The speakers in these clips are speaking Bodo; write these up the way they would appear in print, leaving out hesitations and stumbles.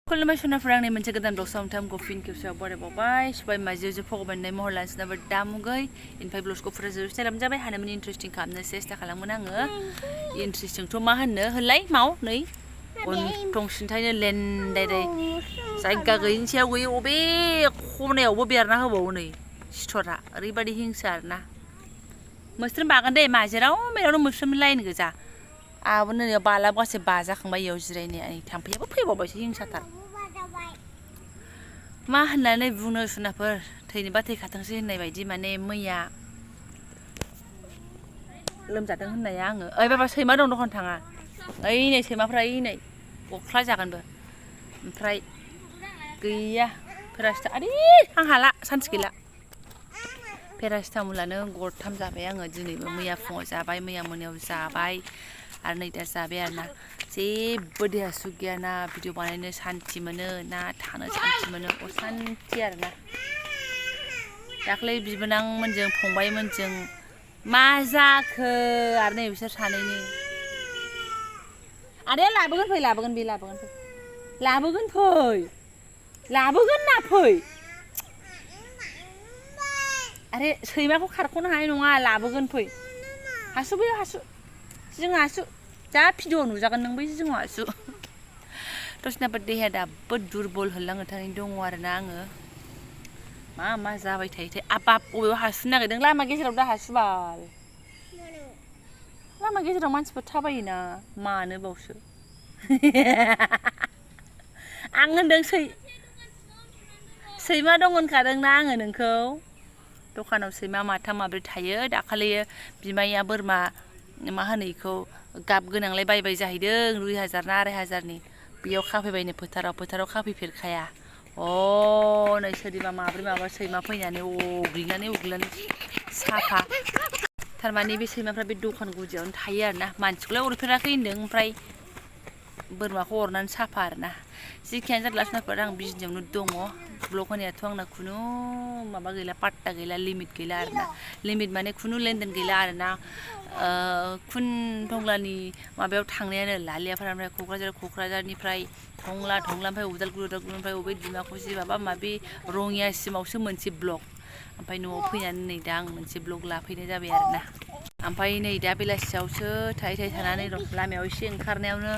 खुलुमबाय सुनाफोर आंनि मोनसे गोदान ब्लग सामथामखौ फिन खेबसेयाव बरायबावबाय सबाय माजियाव फगबायनाय महर लानोसैनाबो दामुगै इनफाय ब्लगखौ फुरा जोबोर स्टाइल जाबाय हानायमानि इन्टारेस्टिं खालामनो सेस्था खालामगोन आङो इन्टारेस्टिंथ' मा होननो होनलाय माव नै गन्थं सिन्थायनो लेन्दायदाय जायगा गैयिनि सायाव गैयै अबे खनायावबो बेरना होबावो नै सिथरा ओरैबायदि हिंसा आरोना मोस्रोम बागोन दे माजेराव मेरावनो मोस्रोम लाइन गोजा आहाबो नै बालाबगासे बाजाखांबाय इयाव जिरायनाया थाम्फैयाबो फैबावबायसो हिंसाथार मा होननानै बुंनो सुनाफोर थैनोबा थैखाथोंसै होननाय बायदि माने मैया लोमजादों होननाया आङो ओइ बाबा सैमा दं दखान थाङा ओइ नै सैमाफ्रा ओइ नै गख्ला जागोनबो ओमफ्राय गैया आरे आं हाला सान्स गैला पेरासिटामलानो गरथाम जाबाय आङो दिनैबो मैया फुङाव जाबाय मैया मोनायाव जाबाय आरो नै दा जाबाय आरोना जेबो देहा सुख गैया ना भिडिअ बानायनो सान्थि मोनो ना थानो सान्थि मोनो असान्थि आरोना दाख्लै बिबोनांमोनजों फंबायमोनजों मा जाखो आरो नै बिसोर सानैनि आदाया लाबोगोन फै लाबोगोन बे लाबोगोन फै लाबोगोन ना फै आरे सैमाखौ खारख'नो हानाय नङा लाबोगोन फै हासु बै हासु जों हासु जा भिडिअ नुजागोन नों बै जों हासु दसेनाबो देहाया दाबो दुरबल होनलाङोथारैनो दङ आरोना आङो मा जाबाय थायोथाय आबाब बबेयाव हासुनो नागिरदों लामा गेजेराव दा हासुबाल लामा गेजेराव मानसिफोर थाबायोना मानो बावसो आं होनदों सैमा दं होनखादोंना आङो नोंखौ दखानाव सैमा माथाम माब्रै थायो दाखालि बिमाइया बोरमा मा होनो इखौ गाब गोनांलाय बायबाय जाहैदों 2000 ना 2500नि बेयाव खाफैबायनो फोथाराव खाफैफेरखाया नै सोरनिबा माब्रै माबा सैमा फैनानै अग्लिनानै साफा थारमाने बे सैमाफ्रा बे दखान गुदियावनो थायो आरोना मानसिखौलाय अरफेराखै होनदों ओमफ्राय बोरमाखौ अरनानै साफा आरोना जिखियानो जादोलासनाफोर आं बिजनियावनो दङ ब्लग होनायाथ' आंना खुनु माबा गैला पाट्टा गैला लिमिट गैला आरोना लिमिट माने खुनु लेनदेन गैला आरोना खुन टंलानि माबायाव थांनायानो लालियाफारानिफ्राय क'क्राझारनिफ्राय टंला ओमफ्राय उदालगुरिनिफ्राय अबे डिमाकुसि माबा माबि रङियासिमावसो मोनसे ब्लग ओमफ्राय न'आव फैनानै नै दा आं मोनसे ब्लग लाफैनाय जाबाय आरोना ओमफ्राय नै दा बेलासियावसो थायै थानानै लामायाव एसे ओंखारनायावनो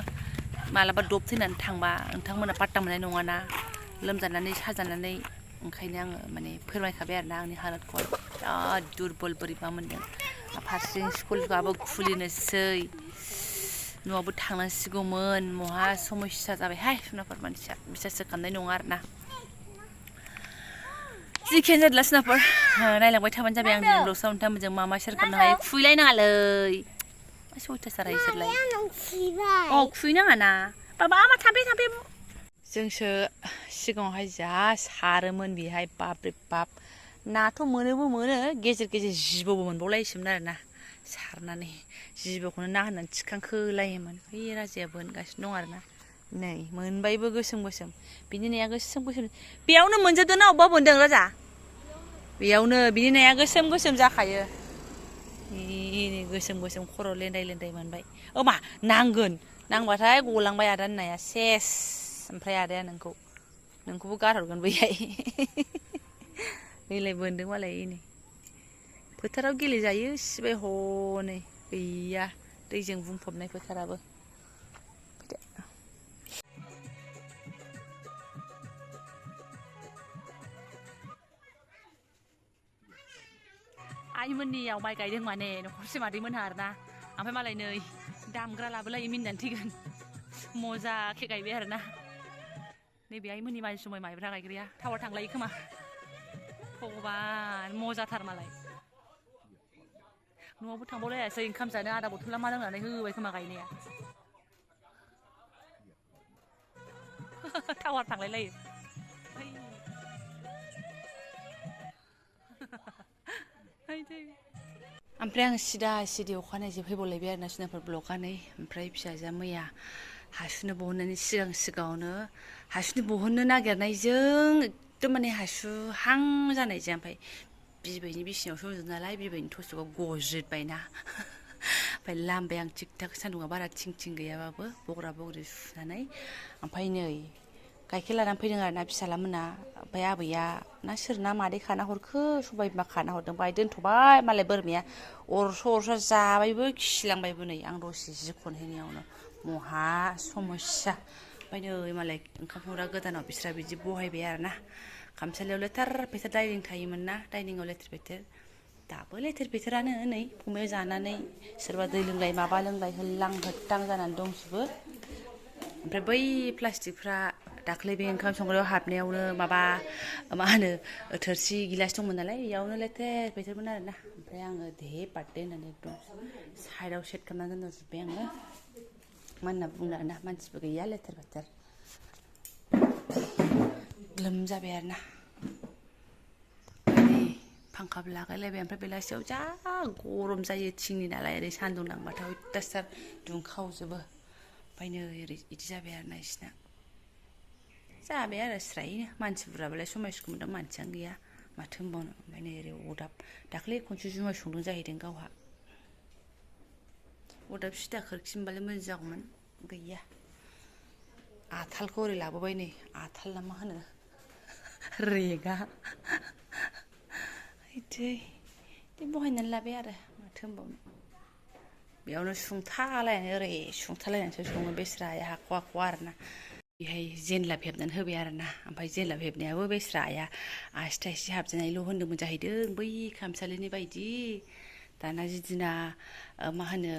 मालाबा दब थैनानै थांबा नोंथांमोना पाट्टा मोननाय नङाना लोमजानानै साजानानै ओंखायनो आङो माने फोरमायखाबाय आरोना आंनि हालोदखौ बिराद दुरबल बोरैबा मोनदों फारसेथिं स्कुलबाबो खुलिनोसै न'आवबो थांनांसिगौमोन महा समस्या जाबायहाय सुनाफोर मानसिया बिसासो खालामनाय नङा आरोना जिखियानो जादोला सुनाफोर नायलांबाय थाबानो जाबाय आं दिनै ब्लग सामथामजों मा सेयार खालामनो हायो खुयलायनाङालै मा सयथासारा इसोरलाय खुयनाङा ना बाबा मा थाम्फै जोंसो सिगाङावहाय जा सारोमोन बेहाय बाप रे बाप नाथ' मोनो गेजेर जिबौबो मोनबावलायोमोन आरोना सारनानै जिबौखौनो ना होननानै थिखांखोलायोमोन बै राजाया बोनगासिनो दं आरोना नै मोनबायबो गोसोम बिनि नाया गोसोम बेयावनो मोनजोबदों ना अबेबा मोनदों राजा बेयावनो बिनि नाया गोसोम जाखायो गोसोम खर' लेन्दाय मोनबाय मा नांबाथाय गलांबाय आदानि नाया सेस ओमफ्राय आदाया नोंखौबो गारहरगोन बैहाय नैलाय बोनदों मालाय नै फोथाराव गेलेजायो सिबाय हनै गैया दैजों बुंफबनाय फोथाराबो आइमोननियाव माइ गायदों माने न'खरसे मादैमोनहा आरोना ओमफ्राय मालाय नै दामग्रा लाबोलायो मिनिनानै थैगोन मजाके गायबाय आरोना नैबे आइमोननि मानसि समाय माइब्रा गायग्राया टावार थांलायो खोमा भगबान मजाथार मालाय न'आवबो थांबावलायासै ओंखाम जानो आदा बथला मा लोंनानै होबाय खोमा गायनाया टावार थांलायलायो ओमफ्राय आं सिदा अखानायै फैबावलायबाय आरोना सुनाफोर ब्लगानै ओमफ्राय फिसाजोआ मैया हासुनो बहननायनि सिगाङावनो हासुनो बहननो नागिरनायजों एकदम माने हासुहां जानायजों ओमफ्राय बिबैनि बिसिनायावसो उन्दुदों नालाय बिबैनि थसखौ गज्रिदबायना ओमफ्राय लामबाय आं थिग थाक सान्दुंआ बारा थिं गैयाबाबो बग्रा बग्रि सुनानै ओमफ्राय नै गाइखेर लानानै फैदों आरोना फिसालामोना ओमफ्राय आबैया ना सोरना मादै खाना हरखो सबाय बिमा खाना हरदों बाहाय दोनथ'बाय मालाय बोरमाया अरस' जाबायबो खिलांबायबो नै आं दसे जि खनहैनायावनो महा समस्या ओमफ्राय नै मालाय ओंखाम संग्रा गोदानाव बिस्रा बिदि बहायबाय आरोना खामसालियाव लेथार फेथार डाइनिं थायोमोन ना डाइनिंआव लेथेर फेथेर दाबो लेथेर फेथेरानो नै फुंबाय जानानै सोरबा दै लोंलाय माबा लोंलाय होल्लां होदथां जानानै दंजोबो ओमफ्राय बै प्लास्टिकफ्रा दाख्लै बे ओंखाम संग्रायाव हाबनायावनो माबा मा होनो थोरसि गिलास दंमोन नालाय बेयावनो लेथेर फेथेरमोन आरोना ओमफ्राय आङो दे बाददे होननानै एकदम साइडआव सेट खालामनानै दोनजोब्बाय आङो मा होनना बुंनो आरोना मानसिबो गैया लेथेर फेथेर ग्लोम जाबाय आरोना फांखाबो लागायलायबाय ओमफ्राय बेलासियाव जा गरम जायो थिंनि नालाय ओरै सान्दुं नांबाथाय अयथासार दुंखावजोबो ओमफ्राय नै ओरै इदि जाबाय आरोना इसिना जाबाय आरो स्रायनो मानसि बुरजाबालाय समायसखौ मोनदों मानसियानो गैया माथो होनबावनो ओमफ्राय नै ओरै अरदाब दाख्लै खनसे जुमाय संदों जाहैदों गावहा अरदाब सिदा खोरखिमोनबालाय मोजां जागौमोन गैया आथालखौ ओरै लाबोबाय नै आथाल ना मा होनो रेगा बिदि बहायनानै लाबाय आरो माथो होनबावनो बेयावनो सुंथालायनानै ओरै सुंथालायनानैसो सङो बेस्रा आइया हाखवा हाखवा आरोना बेहाय जेनलाब हेबनानै होबाय आरोना ओमफ्राय जेनलाब हेबनायाबो बेस्रा आइया आसि थाइसे हाबजानायल' होन्दोंमोन जाहैदों बै खामसालिनि बायदि दाना जिदिना मा होनो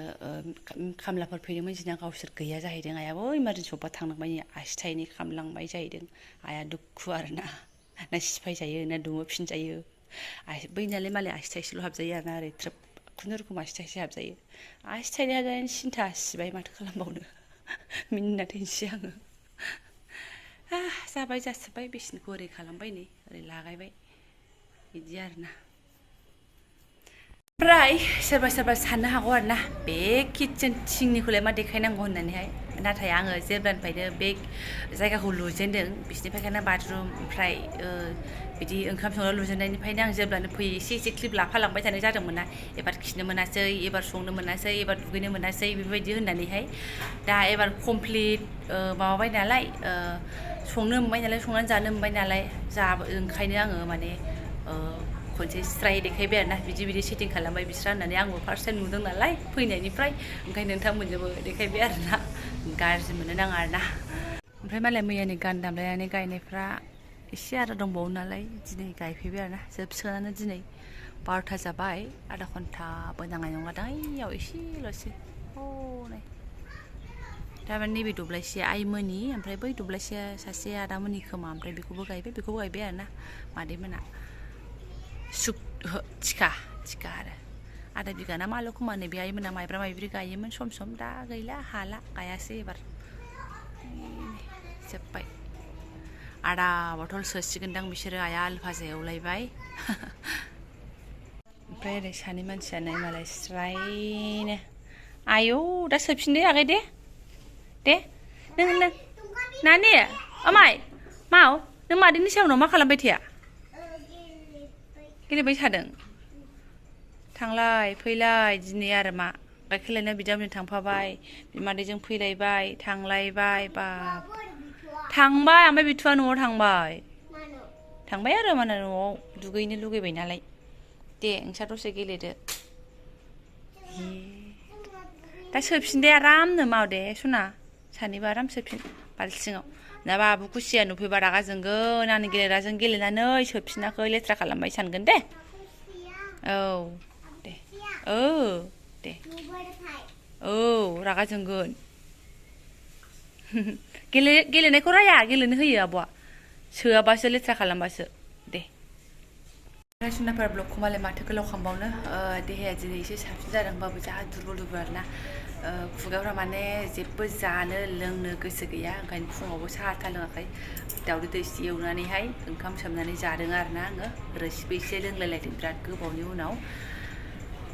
खामलाफोर फैदोंमोन जिदिना गावसोर गैया जाहैदों आइयाबो इमारजेन्सियावबा थांनांबाय आसि थाइनै खामलांबाय जाहैदों आइया दुखु आरोना ना सिफाय जायो ना दुमो फिनजायो बैनालाय मालाय आसि थाइसेल' हाबजायो आरोना ओरै ट्रोब खुनुरुखुम आसि थाइसे हाबजायो आसि थाइनै हाबजानायनि सिन्था सिबाय माथो खालामबावनो मिनिना थैनोसै आङो जाबाय जाजोब्बाय बेसिनखौ ओरै खालामबाय नै ओरै लागायबाय बिदि आरोना ओमफ्राय सोरबा सोरबा साननो हागौ आरोना बे किटचेन थिंनिखौलाय मा देखायनांगौ होननानैहाय नाथाय आङो जेब्लानिफ्रायनो बे जायगाखौ लुजेनदों बिसिनि फायखाना बाथरुम ओमफ्राय बिदि ओंखाम संग्रा लुजेननायनिफ्रायनो आं जेब्लानो फैयो एसे एसे क्लिप लाफालांबाय थानाय जादोंमोन ना एबार खिनो मोनासै एबार संनो मोनासै एबार दुगैनो मोनासै बेबायदि होननानैहाय दा एबार कमप्लिट माबाबाय नालाय संनो मोनबाय नालाय संनानै जानो मोनबाय नालाय ओंखायनो आङो माने खनसे स्राय देखायबाय आरोना बिदि बिदि सेटिं खालामबाय बिस्रा होननानै आंबो फार्स्ट टाइम नुदों नालाय फैनायनिफ्राय ओंखायनो नोंथांमोनजोंबो देखायबाय आरोना गाज्रि मोननो नाङा आरोना ओमफ्राय मालाय मैयानि गान दामलायनानै गायनायफ्रा एसे आरो दंबावो नालाय दिनै गायफैबाय आरोना जोबसिगोनानो दिनै 12था जाबाय आधा घन्टाबो नांनाय नंलादां ओइयाव एसेल'सै हनै थारमाने नैबे दब्लायसेया आइमोननि ओमफ्राय बै दब्लायसेया सासे आदामोननि खोमा ओमफ्राय बेखौबो गायबाय आरोना मादैमोना थिखा आरो आधा बिगाना माल' खोमा नै बेहाय मोना माइब्रा माइब्रि गायोमोन सम दा गैला हाला गायासै एबार जोब्बाय आधा बथल सोसिगोनदां बिसोरो आइया आलु भाजा एवलायबाय ओमफ्राय ओरै सानै मानसियानो मालाय स्रायनो आयौ दा सोफिनदो आगै दे नों नानि ओमाय माव नों मादैनि सायावनाव मा खालामबाय थाया गेलेबाय थादों थांलाय फैलाय दिनै आरो मा गाइखेर लायना बिदामोनजों थांफाबाय बिमादैजों फैलायबाय थांलायबाय बाब थांबाय ओमफ्राय बिथुआ न'आव थांबाय आरो माने न'आव दुगैनो लुगैबाय नालाय दे नोंस्रा दसे गेलेदो दा सोफिन दे आरामनो माव दे सना सानैबो आराम सोफिन बाल्थिङाव ना बाबु खुसिया नुफैबा रागा जोंगोन आंनि गेलेग्राजों गेलेनानै सोफिनाखै लेथ्रा खालामबाय सानगोन दे औ दे दे औ रागा जोंगोन गेलेनायखौ राया गेलेनो होयो आब'आ सोआबासो लेथ्रा खालामबासो दे सुनाफोर ब्लगखौ मालाय माथो गोलाव खालामबावनो देहाया दिनै एसे साबसिन जादोंबाबो जा दुरबल आरोना खुगाफ्रा माने जेबो जानो लोंनो गोसो गैया ओंखायनो फुङावबो साहा था लोङाखै दावदै दैसे एवनानैहाय ओंखाम सोमनानै जादों आरोना आङो रोसिबो एसे लोंलायलायदों बिराद गोबावनि उनाव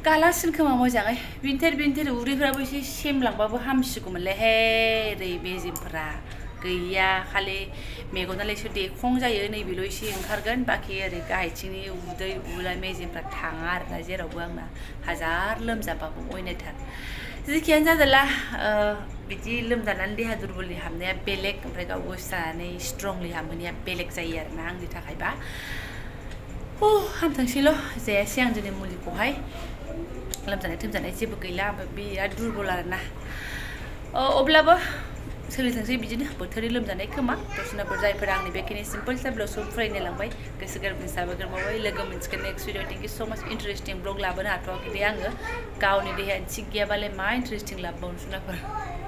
गालांसिन खोमा मोजाङै बिनथेर उदैफ्राबो एसे सेमलांबाबो हामसिगौमोनलै हे ओरै मेजेमफ्रा गैया खालि मेगनालायसो देखं जायो नैबेल' एसे ओंखारगोन बाखि ओरै गाहायथिंनि उदै उला मेजेमफ्रा थाङा आरोना जेरावबो आंना हाजार लोमजाबाबो अयनायथार जिखियानो जादोला बिदि लोमजानानै देहा दुरबलनि हामनाया बेलेग ओमफ्राय गाव गोसोनानै स्ट्रंलि हामहोनाया बेलेग जायो आरोना आंनि थाखायबा हामथोंसैल' जायासै आं दिनै मुलिखौहाय लोमजानाय थोमजानाय जेबो गैला ओमफ्राय बिराद दुरबल आरोना अब्लाबो सोलिथोंसै बिदिनो बोथोरनि लोमजानाय खोमा दर्शनाफोर जायफोरा आंनि बेखिनि सिम्पोल ब्लग सम फरायनो लांबाय गोसो गोरबोनि साबायखर बावबाय लोगो मोनसिगोन नेक्स्ट भिडिअ थेंक इउ स' माच इन्टारेस्टिं ब्लग लाबोनो हाथ'वाखै दे आङो गावनि देहाया थिग गैयाबालाय मा इन्टारेस्टिं लाबोबावनो दर्शनाफोर